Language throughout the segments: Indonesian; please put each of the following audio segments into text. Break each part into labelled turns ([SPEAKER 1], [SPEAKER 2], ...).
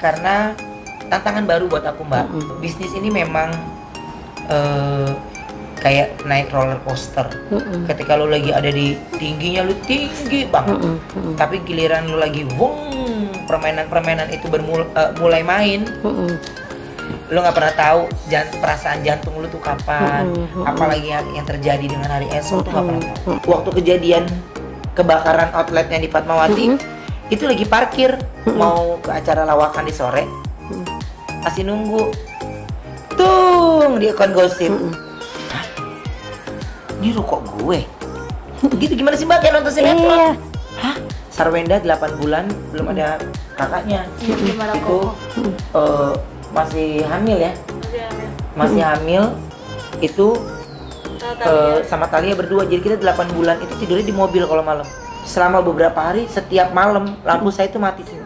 [SPEAKER 1] karena tantangan baru buat aku, Mbak. Bisnis ini memang kayak naik roller coaster. Ketika lu lagi ada di tingginya, lu tinggi banget. Tapi giliran lu lagi permainan itu mulai main, lu nggak pernah tahu perasaan jantung lu tuh kapan, apalagi yang terjadi dengan hari esok tuh nggak pernah tahu. Waktu kejadian kebakaran outletnya di Fatmawati, itu lagi parkir mau ke acara lawakan di sore, masih nunggu di akun gosip. Hah? Ini rokok gue? Gitu gimana sih Mbak kayak nonton sinetron?
[SPEAKER 2] Iya.
[SPEAKER 1] Hah? Sarwenda 8 bulan belum ada kakaknya.
[SPEAKER 3] Gimana
[SPEAKER 1] Itu masih hamil ya? Masih hamil itu sama Thalia berdua. Jadi kita 8 bulan itu tidurnya di mobil kalau malam. Selama beberapa hari setiap malam lampu saya itu mati sih.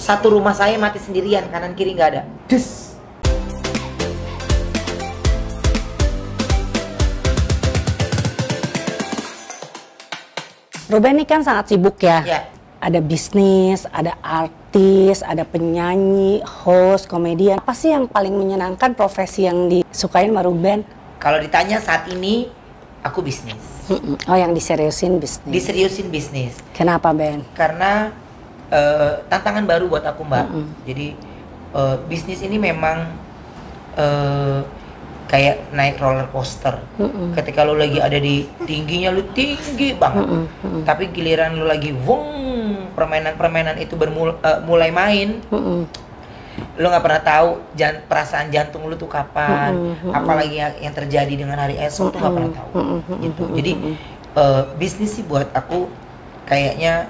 [SPEAKER 1] Satu rumah saya mati sendirian, kanan kiri nggak ada. Des.
[SPEAKER 2] Ruben ini kan sangat sibuk ya. Ada bisnis, ada artis, ada penyanyi, host, komedian. Apa sih yang paling menyenangkan profesi yang disukain sama Ruben?
[SPEAKER 1] Kalau ditanya saat ini, aku bisnis.
[SPEAKER 2] Oh, yang diseriusin bisnis.
[SPEAKER 1] Diseriusin bisnis.
[SPEAKER 2] Kenapa, Ben?
[SPEAKER 1] Karena tantangan baru buat aku, Mbak. Jadi bisnis ini memang kayak naik roller coaster. Ketika lu lagi ada di tingginya, lu tinggi banget. Tapi giliran lu lagi permainan itu mulai main, lu nggak pernah tahu perasaan jantung lu tuh kapan, apalagi yang terjadi dengan hari esok tuh nggak pernah tahu. Gitu. Jadi bisnis sih buat aku kayaknya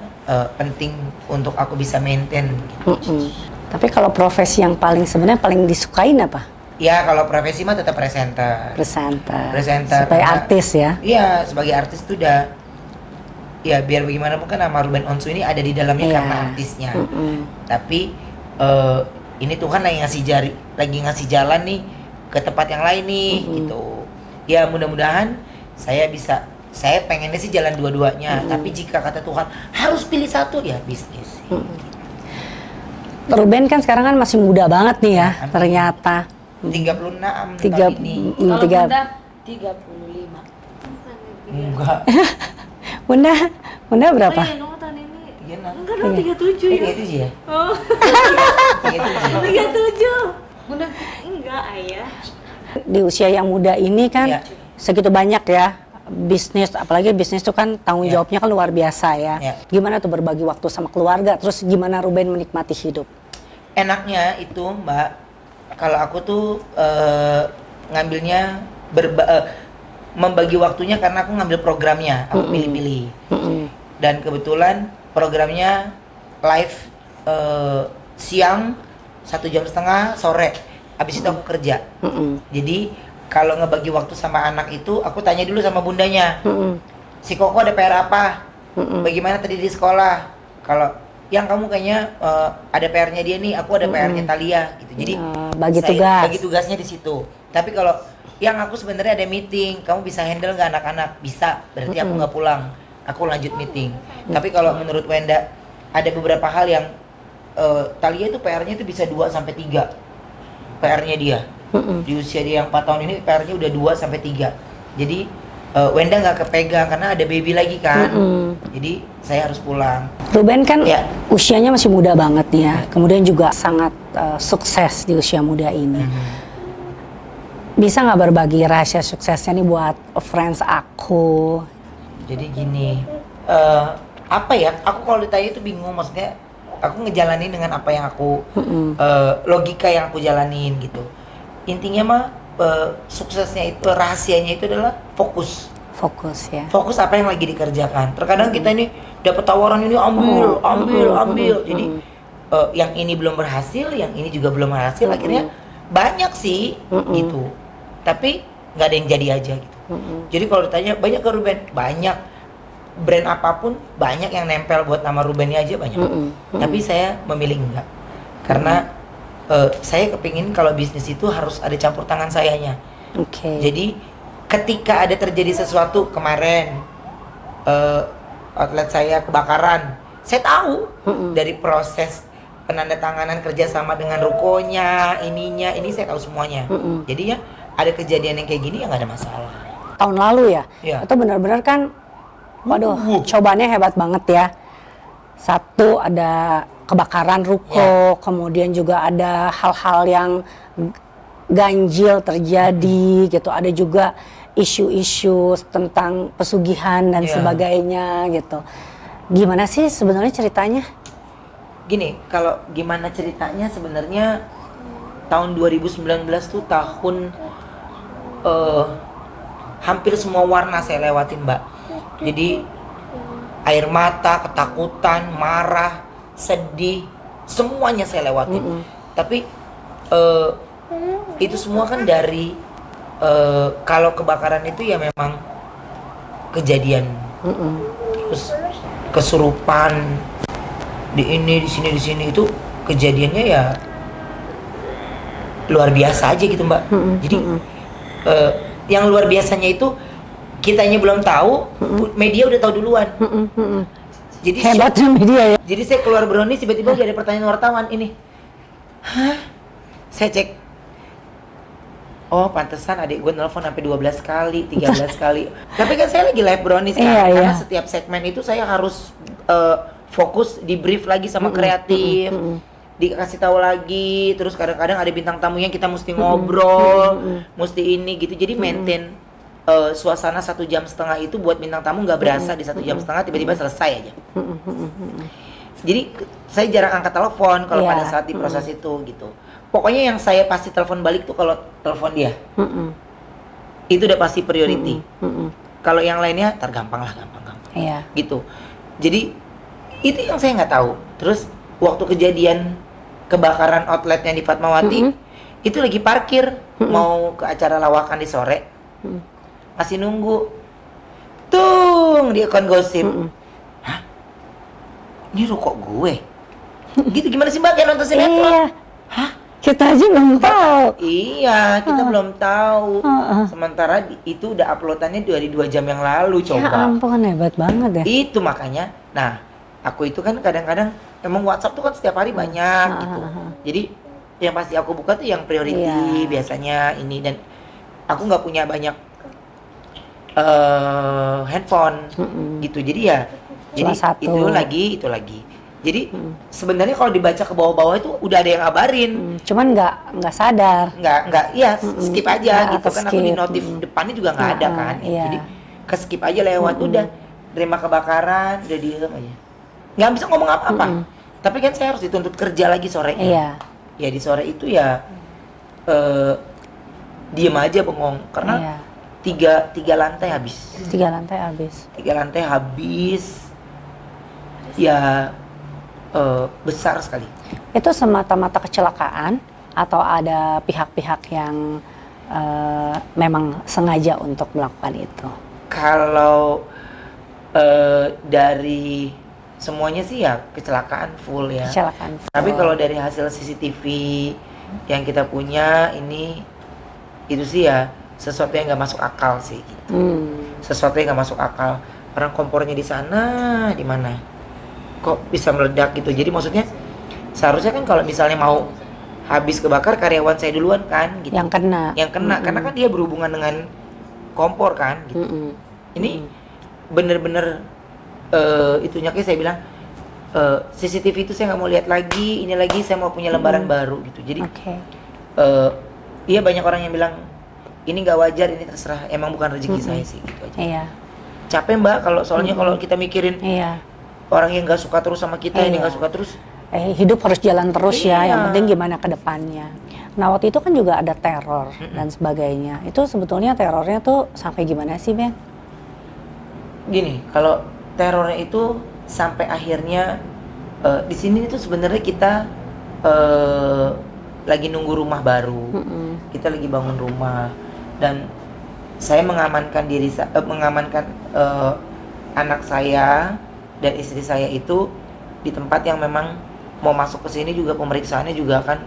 [SPEAKER 1] penting untuk aku bisa maintain. Gitu.
[SPEAKER 2] Tapi kalau profesi yang sebenarnya paling disukain apa?
[SPEAKER 1] Ya kalau profesi mah tetap presenter.
[SPEAKER 2] Presenter. Sebagai artis ya?
[SPEAKER 1] Iya, sebagai artis tuh udah, ya biar bagaimanapun kan nama Ruben Onsu ini ada di dalamnya karena artisnya. Tapi ini Tuhan lagi ngasih jalan nih ke tempat yang lain nih, gitu. Ya mudah-mudahan saya pengennya sih jalan dua-duanya. Tapi jika kata Tuhan harus pilih satu, ya bisnis.
[SPEAKER 2] Ruben kan sekarang kan masih muda banget nih ya, ternyata.
[SPEAKER 1] 36 tahun ini.
[SPEAKER 3] Kalau Bunda 35.
[SPEAKER 1] Enggak.
[SPEAKER 2] Bunda berapa?
[SPEAKER 3] Oh iya, kamu tahun ini.
[SPEAKER 1] 36.
[SPEAKER 3] Enggak dong, 37 ya.
[SPEAKER 1] 37 ya?
[SPEAKER 3] Oh.
[SPEAKER 1] 37.
[SPEAKER 3] 37. Bunda enggak, Ayah.
[SPEAKER 2] Di usia yang muda ini kan segitu banyak ya bisnis, apalagi bisnis itu kan tanggung jawabnya kan luar biasa ya. Gimana tuh berbagi waktu sama keluarga, terus gimana Ruben menikmati hidup?
[SPEAKER 1] Enaknya itu Mbak, kalau aku tuh ngambilnya membagi waktunya karena aku ngambil programnya, aku pilih-pilih. Dan kebetulan programnya live siang 1,5 jam sore, habis itu aku kerja. Jadi kalau ngebagi waktu sama anak itu, aku tanya dulu sama bundanya, si Koko ada PR apa? Bagaimana tadi di sekolah? Kalau yang kamu kayaknya ada PR-nya dia nih, aku ada PR-nya Thalia gitu. Jadi bagi tugasnya di situ. Tapi kalau yang aku sebenarnya ada meeting, kamu bisa handle nggak anak-anak? Bisa, berarti aku nggak pulang, aku lanjut meeting. Tapi kalau menurut Wenda ada beberapa hal yang Thalia itu PR-nya itu bisa 2 sampai 3 PR-nya dia. Di usia dia yang 4 tahun ini PR-nya udah 2 sampai 3. Jadi Wenda nggak kepegang karena ada baby lagi kan. Jadi saya harus pulang.
[SPEAKER 2] Ruben kan usianya masih muda banget nih ya. Kemudian juga sangat sukses di usia muda ini. Bisa nggak berbagi rahasia suksesnya nih buat friends aku?
[SPEAKER 1] Jadi gini, apa ya? Aku kalau ditanya itu bingung, maksudnya aku ngejalanin dengan apa yang aku logika yang aku jalanin gitu. Intinya mah suksesnya itu, rahasianya itu adalah fokus ya. Fokus apa yang lagi dikerjakan. Terkadang kita ini dapat tawaran ini ambil. Jadi yang ini belum berhasil, yang ini juga belum berhasil. Akhirnya banyak sih gitu. Tapi nggak ada yang jadi aja gitu. Jadi kalau ditanya banyak ke Ruben, banyak. Brand apapun banyak yang nempel buat nama Rubennya aja banyak. Tapi saya memilih enggak. Karena saya kepingin kalau bisnis itu harus ada campur tangan sayanya. Jadi ketika ada terjadi sesuatu kemarin outlet saya kebakaran, saya tahu dari proses penandatanganan kerjasama dengan rukonya, ininya, ini saya tahu semuanya. Jadi ya ada kejadian yang kayak gini ya nggak ada masalah.
[SPEAKER 2] Tahun lalu ya,
[SPEAKER 1] Iya.
[SPEAKER 2] itu benar-benar kan, waduh, cobaannya hebat banget ya. Satu ada kebakaran ruko, kemudian juga ada hal-hal yang ganjil terjadi gitu. Ada juga isu-isu tentang pesugihan dan sebagainya gitu. Gimana sih sebenarnya ceritanya?
[SPEAKER 1] Gini, kalau gimana ceritanya sebenarnya tahun 2019 tuh tahun hampir semua warna saya lewatin, Mbak. Jadi air mata, ketakutan, marah, sedih, semuanya saya lewatin. Tapi itu semua kan dari kalau kebakaran itu ya memang kejadian. Terus kesurupan di ini, di sini itu kejadiannya ya luar biasa aja gitu, Mbak. Jadi yang luar biasanya itu kitanya belum tahu, media udah tahu duluan. Jadi
[SPEAKER 2] Hebatnya media ya.
[SPEAKER 1] jadi saya keluar brownies tiba-tiba udah ada pertanyaan wartawan ini. Hah? Saya cek. Oh, pantesan adik gue nelfon sampai 12 kali, 13 kali. Tapi kan saya lagi live brownies kan.
[SPEAKER 2] Iya,
[SPEAKER 1] Karena
[SPEAKER 2] iya.
[SPEAKER 1] setiap segmen itu saya harus fokus di brief lagi sama kreatif. Dikasih tahu lagi, terus kadang-kadang ada bintang tamunya kita mesti ngobrol, mesti ini gitu. Jadi maintain suasana 1,5 jam itu buat bintang tamu nggak berasa di 1,5 jam tiba-tiba selesai aja. Jadi saya jarang angkat telepon kalau pada saat di proses itu gitu. Pokoknya yang saya pasti telepon balik tuh kalau telepon dia. Itu udah pasti priority. Kalau yang lainnya tergampang lah, gampang.
[SPEAKER 2] Iya.
[SPEAKER 1] Gitu. Jadi itu yang saya nggak tahu. Terus waktu kejadian kebakaran outletnya di Fatmawati, itu lagi parkir mau ke acara lawakan di sore. Masih nunggu. Tung di akun gosip. Hah? Ini rokok gue. Gitu gimana sih Mbak kayak nonton sinetron?
[SPEAKER 2] Iya.
[SPEAKER 1] Hah?
[SPEAKER 2] Kita aja belum tahu.
[SPEAKER 1] Iya, kita belum tahu. Sementara itu udah uploadannya dari 2 jam yang lalu,
[SPEAKER 2] Ya
[SPEAKER 1] coba.
[SPEAKER 2] ampun, hebat banget ya.
[SPEAKER 1] Itu makanya, nah, aku itu kan kadang-kadang emang WhatsApp tuh kan setiap hari banyak gitu. Jadi yang pasti aku buka tuh yang priority biasanya ini, dan aku nggak punya banyak handphone gitu. Jadi ya, jadi
[SPEAKER 2] Cuma satu.
[SPEAKER 1] itu lagi. Jadi sebenarnya kalau dibaca ke bawah-bawah itu udah ada yang ngabarin.
[SPEAKER 2] Cuman nggak sadar.
[SPEAKER 1] Nggak, iya skip aja
[SPEAKER 2] Nah,
[SPEAKER 1] gitu kan. Aku di
[SPEAKER 2] skip.
[SPEAKER 1] notif depannya juga nggak ada kan.
[SPEAKER 2] Iya.
[SPEAKER 1] Jadi ke skip aja lewat, udah terima kebakaran, udah diem aja. Nggak bisa ngomong apa-apa. Tapi kan saya harus dituntut kerja lagi sorenya.
[SPEAKER 2] Iya.
[SPEAKER 1] Ya di sore itu ya diem aja bengong karena tiga lantai habis.
[SPEAKER 2] 3 lantai habis.
[SPEAKER 1] 3 lantai habis. Ya besar sekali.
[SPEAKER 2] Itu semata-mata kecelakaan atau ada pihak-pihak yang memang sengaja untuk melakukan itu?
[SPEAKER 1] Kalau dari semuanya sih ya kecelakaan full ya.
[SPEAKER 2] Kecelakaan.
[SPEAKER 1] Tapi kalau dari hasil CCTV yang kita punya ini, itu sih ya sesuatu yang nggak masuk akal sih. Gitu. Sesuatu yang nggak masuk akal. Orang kompornya di sana, di mana? Kok bisa meledak gitu? Jadi maksudnya seharusnya kan kalau misalnya mau habis kebakar karyawan saya duluan kan? Gitu.
[SPEAKER 2] Yang kena.
[SPEAKER 1] Karena kan dia berhubungan dengan kompor kan? Gitu. Ini bener-bener itunya kayak saya bilang CCTV itu saya nggak mau lihat lagi, ini lagi saya mau punya lembaran baru gitu. Jadi iya banyak orang yang bilang ini nggak wajar, ini terserah, emang bukan rezeki saya sih gitu aja.
[SPEAKER 2] Iya.
[SPEAKER 1] Capek Mbak kalau soalnya kalau kita mikirin orang yang nggak suka terus sama kita, ini nggak suka terus.
[SPEAKER 2] Hidup harus jalan terus ya, yang penting gimana ke depannya. Nah waktu itu kan juga ada teror dan sebagainya. Itu sebetulnya terornya tuh sampai gimana sih Ben?
[SPEAKER 1] Gini, kalau terornya itu sampai akhirnya di sini itu sebenarnya kita lagi nunggu rumah baru, kita lagi bangun rumah, dan saya mengamankan mengamankan anak saya dan istri saya itu di tempat yang memang mau masuk ke sini juga pemeriksaannya juga kan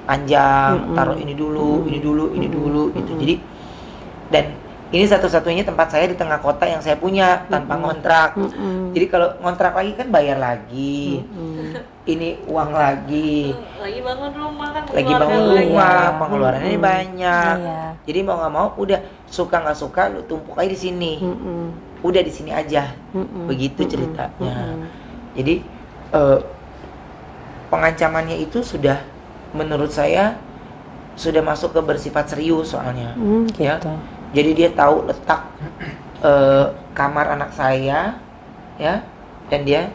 [SPEAKER 1] panjang, taruh ini dulu gitu. Jadi dan ini satu-satunya tempat saya di tengah kota yang saya punya tanpa ngontrak. Jadi kalau ngontrak lagi kan bayar lagi, ini uang lagi,
[SPEAKER 3] Lagi bangun rumah kan.
[SPEAKER 1] lagi
[SPEAKER 3] pengeluaran
[SPEAKER 1] bangun
[SPEAKER 3] lagi.
[SPEAKER 1] rumah,
[SPEAKER 2] Iya.
[SPEAKER 1] pengeluarannya banyak.
[SPEAKER 2] Iya.
[SPEAKER 1] Jadi mau nggak mau, udah suka nggak suka lu tumpuk aja di sini. Udah di sini aja, begitu ceritanya. Jadi pengancamannya itu sudah, menurut saya sudah masuk ke bersifat serius soalnya, ya.
[SPEAKER 2] Gitu.
[SPEAKER 1] Jadi dia tahu letak kamar anak saya, ya, dan dia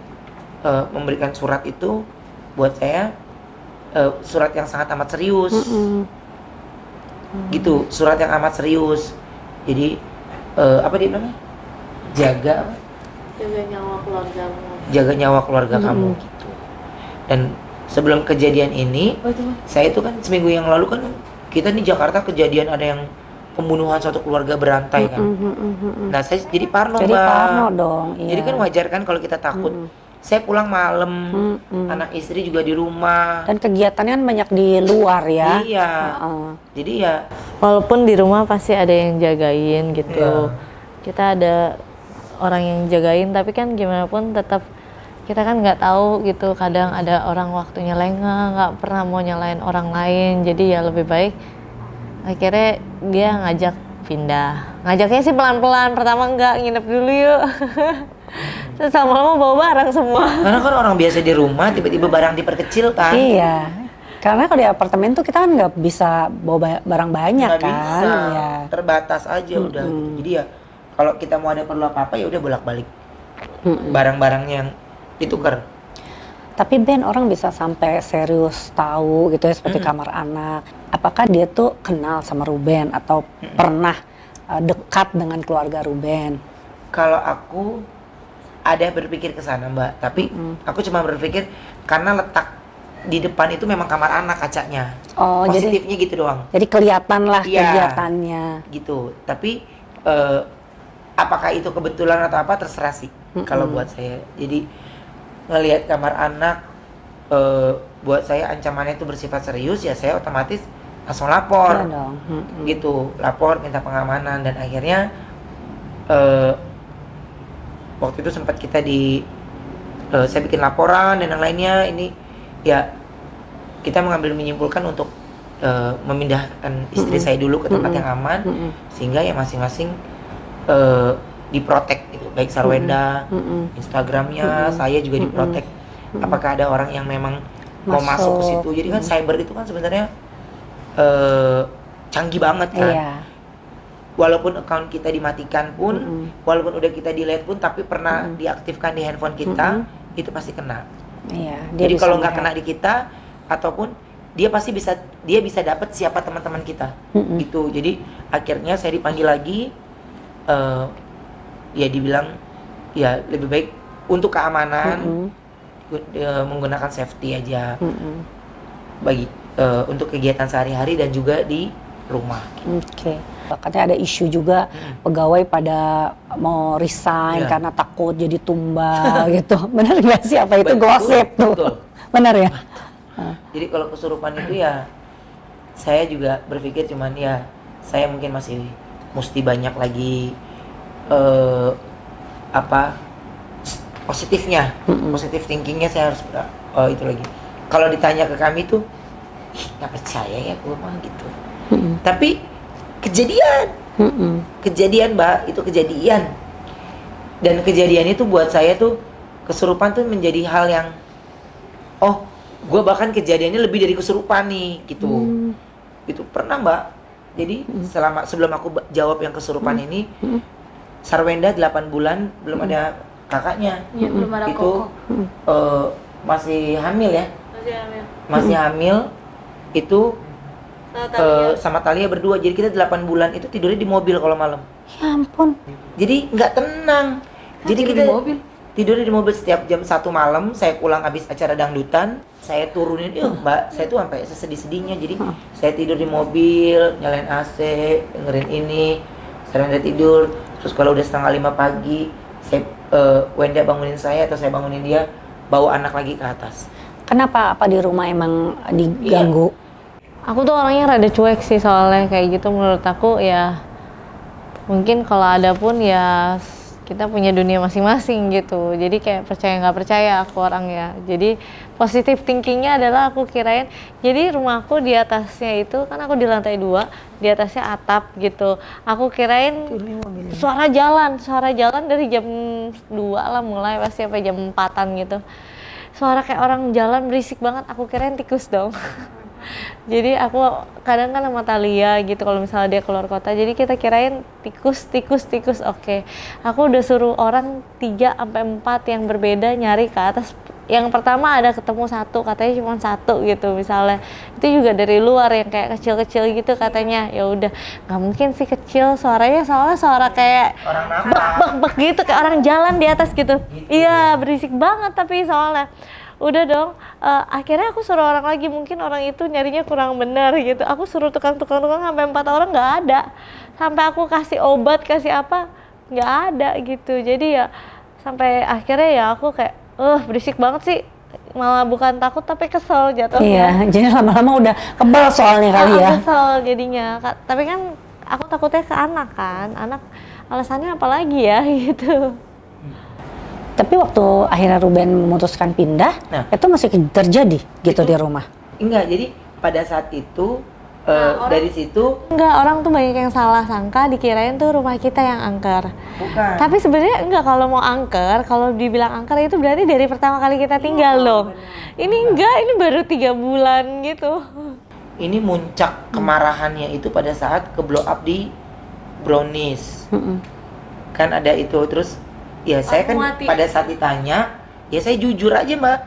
[SPEAKER 1] memberikan surat itu buat saya, surat yang sangat amat serius, gitu, surat yang amat serius. Jadi apa dia namanya? Jaga apa?
[SPEAKER 3] Jaga nyawa keluargamu.
[SPEAKER 1] Jaga nyawa keluarga kamu, gitu. Dan sebelum kejadian ini, saya itu kan seminggu yang lalu kan kita di Jakarta kejadian ada yang pembunuhan satu keluarga berantai kan. Nah saya jadi parno,
[SPEAKER 2] Jadi
[SPEAKER 1] Mbak.
[SPEAKER 2] parno dong. Iya.
[SPEAKER 1] Jadi kan wajar kan kalau kita takut. Saya pulang malam, anak istri juga di rumah.
[SPEAKER 2] Dan kegiatannya kan banyak di luar ya.
[SPEAKER 1] Iya. Jadi ya
[SPEAKER 4] Walaupun di rumah pasti ada yang jagain gitu.
[SPEAKER 1] Iya.
[SPEAKER 4] Kita ada orang yang jagain, tapi kan gimana pun tetap kita kan nggak tahu gitu. Kadang ada orang waktunya lengah, nggak pernah mau nyalain orang lain. Jadi ya lebih baik akhirnya dia ngajak pindah. Ngajaknya sih pelan-pelan. Pertama enggak, nginep dulu yuk. Terus lama-lama bawa barang semua.
[SPEAKER 1] karena kan orang biasa di rumah tiba-tiba barang diperkecil kan.
[SPEAKER 2] Iya. Karena kalau di apartemen tuh kita kan nggak bisa bawa barang banyak
[SPEAKER 1] Nggak
[SPEAKER 2] kan.
[SPEAKER 1] bisa,
[SPEAKER 2] Iya.
[SPEAKER 1] terbatas aja udah gitu. Jadi ya kalau kita mau ada perlu apa-apa ya udah bolak-balik barang-barangnya yang ditukar.
[SPEAKER 2] Tapi Ben, orang bisa sampai serius tahu gitu ya seperti kamar anak. Apakah dia tuh kenal sama Ruben atau pernah dekat dengan keluarga Ruben?
[SPEAKER 1] Kalau aku ada berpikir ke sana, Mbak, tapi aku cuma berpikir karena letak di depan itu memang kamar anak kacanya.
[SPEAKER 2] Oh,
[SPEAKER 1] Positifnya gitu doang.
[SPEAKER 2] jadi kelihatan lah
[SPEAKER 1] Iya.
[SPEAKER 2] kegiatannya.
[SPEAKER 1] Gitu. Tapi apakah itu kebetulan atau apa terserah sih kalau buat saya. Jadi ngelihat kamar anak buat saya ancamannya itu bersifat serius, ya saya otomatis langsung lapor.
[SPEAKER 2] Iya dong.
[SPEAKER 1] Gitu, lapor minta pengamanan, dan akhirnya waktu itu sempat kita saya bikin laporan dan yang lainnya. Ini ya kita menyimpulkan untuk memindahkan istri saya dulu ke tempat yang aman, sehingga ya masing-masing diprotek gitu, baik Sarwenda, Instagramnya saya juga diprotek. Apakah ada orang yang memang mau masuk ke situ? Jadi kan cyber itu kan sebenarnya canggih banget kan.
[SPEAKER 2] Iya.
[SPEAKER 1] Walaupun account kita dimatikan pun, walaupun udah kita delete pun, tapi pernah diaktifkan di handphone kita, itu pasti kena.
[SPEAKER 2] Iya.
[SPEAKER 1] Jadi
[SPEAKER 2] bisa
[SPEAKER 1] kalau nggak
[SPEAKER 2] melihat.
[SPEAKER 1] kena di kita, ataupun dia bisa dapat siapa teman-teman kita, gitu. Jadi akhirnya saya dipanggil lagi, ya dibilang ya lebih baik untuk keamanan menggunakan safety aja bagi untuk kegiatan sehari-hari dan juga di rumah.
[SPEAKER 2] Oke. Katanya ada isu juga pegawai pada mau resign
[SPEAKER 1] Iya.
[SPEAKER 2] karena takut jadi tumbal gitu. Benar nggak sih, apa itu
[SPEAKER 1] Betul,
[SPEAKER 2] gosip tuh?
[SPEAKER 1] betul.
[SPEAKER 2] Benar ya?
[SPEAKER 1] Jadi kalau kesurupan itu ya saya juga berpikir cuman ya saya mungkin masih mesti banyak lagi positifnya, positif thinkingnya saya harus itu lagi. Kalau ditanya ke kami tuh, nggak percaya ya gue mah gitu. Tapi kejadian Mbak, itu kejadian. Dan kejadian itu buat saya tuh kesurupan tuh menjadi hal yang gue bahkan kejadiannya lebih dari kesurupan nih gitu. Itu pernah Mbak. Jadi sebelum aku jawab yang kesurupan ini, Sarwenda 8 bulan belum ada kakaknya.
[SPEAKER 3] Iya, belum ada
[SPEAKER 1] Itu
[SPEAKER 3] koko.
[SPEAKER 1] masih hamil ya.
[SPEAKER 3] Masih hamil.
[SPEAKER 1] Masih hamil itu
[SPEAKER 3] Tahu Talia.
[SPEAKER 1] sama Talia berdua. Jadi kita 8 bulan itu tidurnya di mobil kalau malam.
[SPEAKER 2] Ya ampun.
[SPEAKER 1] Jadi nggak tenang. Jadi
[SPEAKER 3] tidur
[SPEAKER 1] kita
[SPEAKER 3] di mobil?
[SPEAKER 1] tidurnya di mobil setiap jam 1 malam. Saya pulang habis acara dangdutan, saya turunin, Mbak, saya tuh sampai sesedih-sedihnya. Jadi saya tidur di mobil, nyalain AC, dengerin ini, Sarwenda tidur. Terus kalau udah 4:30 pagi, Wenda bangunin saya atau saya bangunin dia, bawa anak lagi ke atas.
[SPEAKER 2] Kenapa? Apa di rumah emang diganggu?
[SPEAKER 4] Aku tuh orangnya rada cuek sih soalnya kayak gitu. Menurut aku ya mungkin kalau ada pun ya kita punya dunia masing-masing gitu. Jadi kayak percaya nggak percaya aku orang ya. Jadi positive thinkingnya adalah aku kirain, jadi rumahku di atasnya itu kan aku di lantai 2, di atasnya atap gitu. Aku kirain suara jalan dari jam 2 lah mulai pasti sampai jam 4-an gitu. Suara kayak orang jalan berisik banget, aku kirain tikus dong. Jadi aku kadang kan sama Thalia gitu kalau misalnya dia keluar kota, jadi kita kirain tikus. Oke, aku udah suruh orang 3-4 yang berbeda nyari ke atas. Yang pertama ada ketemu 1, katanya cuma 1 gitu misalnya, itu juga dari luar yang kayak kecil-kecil gitu katanya. Ya udah, nggak mungkin sih kecil suaranya, soalnya suara kayak
[SPEAKER 1] Orang nafas.
[SPEAKER 4] bek gitu, kayak orang jalan di atas gitu. Iya, berisik banget tapi soalnya. Udah dong, akhirnya aku suruh orang lagi, mungkin orang itu nyarinya kurang benar gitu. Aku suruh tukang sampai 4 orang nggak ada. Sampai aku kasih obat, kasih apa, nggak ada gitu. Jadi ya sampai akhirnya ya aku kayak, berisik banget sih. Malah bukan takut tapi kesel jatuhnya.
[SPEAKER 2] Iya, jadi lama-lama udah kebal soalnya kali ya.
[SPEAKER 4] Kesel jadinya. Tapi kan aku takutnya ke anak kan. Anak alasannya apa lagi ya gitu.
[SPEAKER 2] Tapi waktu akhirnya Ruben memutuskan pindah,
[SPEAKER 1] Nah.
[SPEAKER 2] itu masih terjadi gitu
[SPEAKER 1] Itu-
[SPEAKER 2] di rumah.
[SPEAKER 1] Enggak, jadi pada saat itu
[SPEAKER 3] orang-
[SPEAKER 1] dari situ
[SPEAKER 4] Enggak, orang tuh banyak yang salah sangka dikirain tuh rumah kita yang angker.
[SPEAKER 1] bukan.
[SPEAKER 4] Tapi sebenarnya enggak, kalau mau angker, kalau dibilang angker itu berarti dari pertama kali kita tinggal loh. Ini enggak, ini baru 3 bulan gitu.
[SPEAKER 1] Ini muncak kemarahannya itu pada saat ke blow up di Brownies. Kan ada itu, terus ya saya kan
[SPEAKER 3] mati.
[SPEAKER 1] pada saat ditanya, ya saya jujur aja Mbak.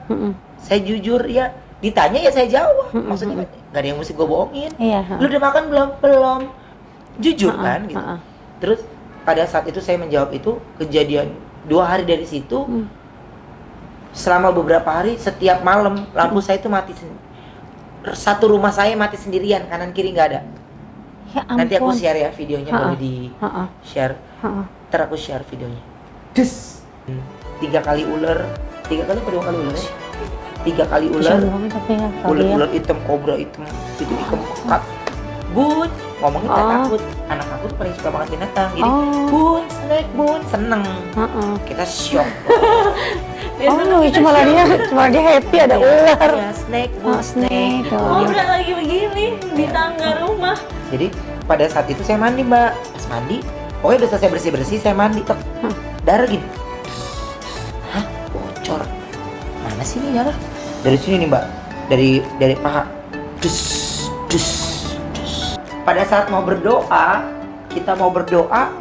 [SPEAKER 1] Saya jujur ya, ditanya ya saya jawab. Maksudnya gak ada yang mesti gue bohongin.
[SPEAKER 2] Iya.
[SPEAKER 1] Lu udah makan belum? Belum. Jujur kan gitu. Terus pada saat itu saya menjawab itu, kejadian 2 hari dari situ, selama beberapa hari setiap malam lampu saya itu mati satu rumah saya mati sendirian, kanan kiri nggak ada.
[SPEAKER 2] Ya ampun.
[SPEAKER 1] Nanti aku share ya videonya, boleh di share. Ntar aku share videonya. Des. 3 kali ular, 3 kali apa 2 kali ular? 3 kali ular.
[SPEAKER 2] Kasian banget tapi ya kali ya.
[SPEAKER 1] Ular-ular hitam, kobra hitam, itu ikan pekat. Bun, ngomongin tak takut. Anak aku tuh paling suka banget binatang. Jadi, bun, snake, bun, seneng. Kita shock.
[SPEAKER 2] Cuma dia happy ada ular.
[SPEAKER 1] Ya, snake, bun, snake. Gitu.
[SPEAKER 3] Oh, udah lagi begini di tangga rumah.
[SPEAKER 1] Jadi pada saat itu saya mandi Mbak. Pas mandi, pokoknya udah selesai bersih-bersih, saya mandi. Tek, darah gini. Hah? Bocor. Mana sih ini darah? Dari sini nih Mbak. Dari paha. Dus, dus, dus. Pada saat mau berdoa, kita mau berdoa,